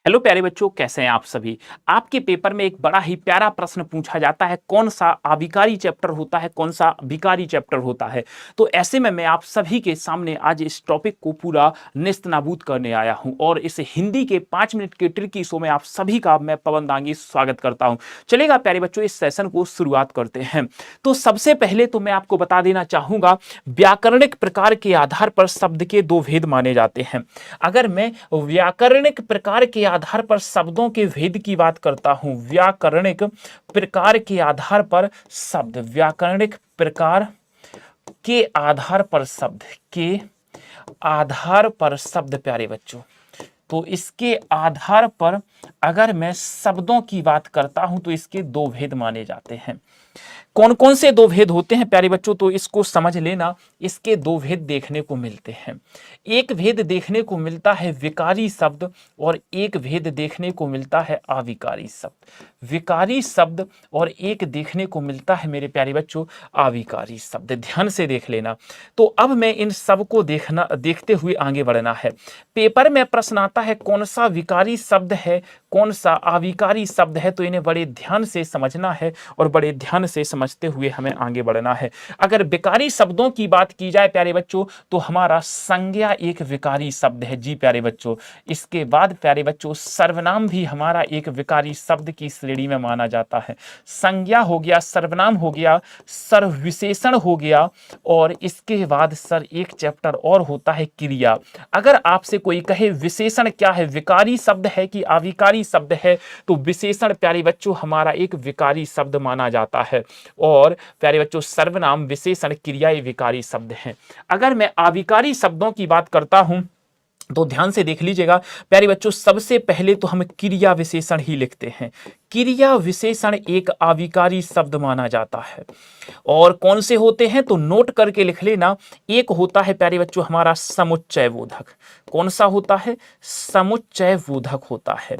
Hello प्यारे बच्चों, कैसे हैं आप सभी। आपके पेपर में एक बड़ा ही प्यारा प्रश्न पूछा जाता है, कौन सा आविकारी चैप्टर होता है, कौन सा विकारी चैप्टर होता है। तो ऐसे में मैं आप सभी के सामने आज इस टॉपिक को पूरा नेस्तनाबूद करने आया हूं और इस हिंदी के 5 मिनट के ट्रिकी शो में आप सभी का मैं पवन दांगी स्वागत करता हूं। चलेगा प्यारे बच्चों, इस सेशन को शुरुआत करते हैं। तो सबसे पहले तो मैं आपको बता देना चाहूंगा, व्याकरणिक प्रकार के आधार पर शब्द के दो भेद माने जाते हैं। अगर मैं व्याकरणिक प्रकार के आधार पर शब्दों के भेद की बात करता हूं, व्याकरणिक प्रकार के आधार पर शब्द, व्याकरणिक प्रकार के आधार पर शब्द के आधार पर शब्द प्यारे बच्चों, तो इसके आधार पर अगर मैं शब्दों की बात करता हूं तो इसके दो भेद माने जाते हैं। कौन कौन से दो भेद होते हैं प्यारे बच्चों, तो इसको समझ लेना। इसके दो भेद देखने को मिलते हैं। एक भेद देखने को मिलता है विकारी शब्द और एक भेद देखने को मिलता है अविकारी शब्द। विकारी शब्द और एक देखने को मिलता है मेरे प्यारे बच्चों अविकारी शब्द। ध्यान से देख लेना। तो अब मैं इन सब को देखते हुए आगे बढ़ना है। पेपर में प्रश्न आता है कौन सा विकारी शब्द है, कौन सा अविकारी शब्द है, तो इन्हें बड़े ध्यान से समझना है और बड़े ध्यान से समझते हुए हमें आगे बढ़ना है। अगर विकारी शब्दों की बात की जाए प्यारे बच्चों, तो हमारा संज्ञा एक विकारी शब्द है। जी प्यारे बच्चों, इसके बाद प्यारे बच्चों सर्वनाम भी हमारा एक विकारी शब्द की श्रेणी में माना जाता है। संज्ञा हो गया, सर्वनाम हो गया, सर्वविशेषण हो गया और इसके बाद सर एक चैप्टर और होता है क्रिया। अगर आपसे कोई कहे विशेषण क्या है, विकारी शब्द है कि अविकारी शब्द है, तो विशेषण प्यारे बच्चों हमारा एक विकारी शब्द माना जाता है और प्यारे बच्चों सर्वनाम, विशेषण, क्रिया ये विकारी शब्द हैं। अगर मैं अविकारी शब्दों की बात करता हूं तो ध्यान से देख लीजिएगा प्यारे बच्चों, सबसे पहले तो हम क्रिया विशेषण ही लिखते हैं। क्रिया विशेषण एक अविकारी शब्द माना जाता है। और कौन से होते हैं तो नोट करके लिख लेना। एक होता है प्यारे बच्चों हमारा समुच्चय बोधक। कौन सा होता है? समुच्चय बोधक होता है।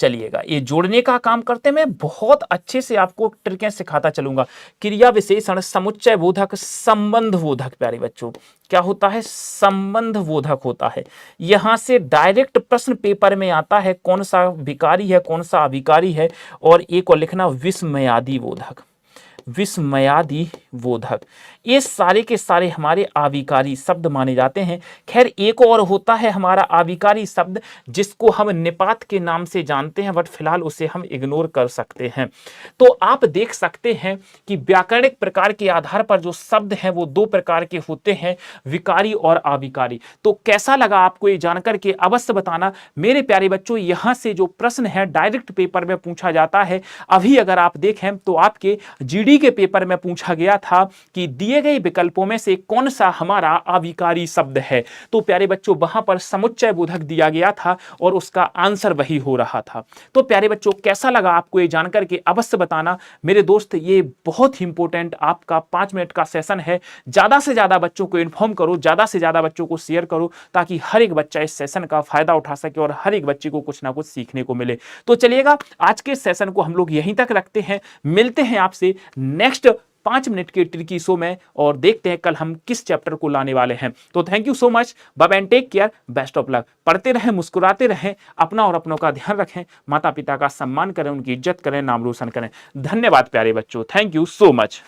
चलिएगा, ये जोड़ने का काम करते हैं। मैं बहुत अच्छे से आपको ट्रिकें सिखाता चलूंगा। क्रिया विशेषण, समुच्चय बोधक, संबंध बोधक। प्यारे बच्चों क्या होता है? संबंध बोधक होता है। यहां से डायरेक्ट प्रश्न पेपर में आता है कौन सा विकारी है, कौन सा अविकारी है। और एक और लिखना विस्मयादि बोधक, विस्मयादि बोधक। ये सारे के सारे हमारे अविकारी शब्द माने जाते हैं। खैर एक और होता है हमारा अविकारी शब्द जिसको हम निपात के नाम से जानते हैं, बट फिलहाल उसे हम इग्नोर कर सकते हैं। तो आप देख सकते हैं कि व्याकरणिक प्रकार के आधार पर जो शब्द हैं वो दो प्रकार के होते हैं, विकारी और अविकारी। तो कैसा लगा आपको ये जानकर के अवश्य बताना मेरे प्यारे बच्चों। यहां से जो प्रश्न है डायरेक्ट पेपर में पूछा जाता है। अभी अगर आप देखें तो आपके जीडी के पेपर में पूछा गया था कि दिए गए विकल्पों में से कौन सा हमारा अविकारी शब्द है। तो प्यारे बच्चों वहां पर समुच्चय बोधक दिया गया था और उसका आंसर वही हो रहा था। तो प्यारे बच्चों कैसा लगा आपको ये जानकर के अवश्य बताना मेरे दोस्त। ये बहुत ही इंपॉर्टेंट आपका 5 मिनट का सेशन है। ज्यादा से ज्यादा बच्चों को इन्फॉर्म करो, ज्यादा से ज्यादा बच्चों को शेयर करो ताकि हर एक बच्चा इस सेशन का फायदा उठा सके और हर एक बच्चे को कुछ ना कुछ सीखने को मिले। तो चलिएगा, आज के सेशन को हम लोग यहीं तक रखते हैं। मिलते हैं आपसे नेक्स्ट 5 मिनट के ट्रिकी शो में और देखते हैं कल हम किस चैप्टर को लाने वाले हैं। तो thank you so much, bye and take care, best of luck. पढ़ते रहें, मुस्कुराते रहें, अपना और अपनों का ध्यान रखें, माता पिता का सम्मान करें, उनकी इज्जत करें, नाम रोशन करें। धन्यवाद प्यारे बच्चों, थैंक यू सो मच।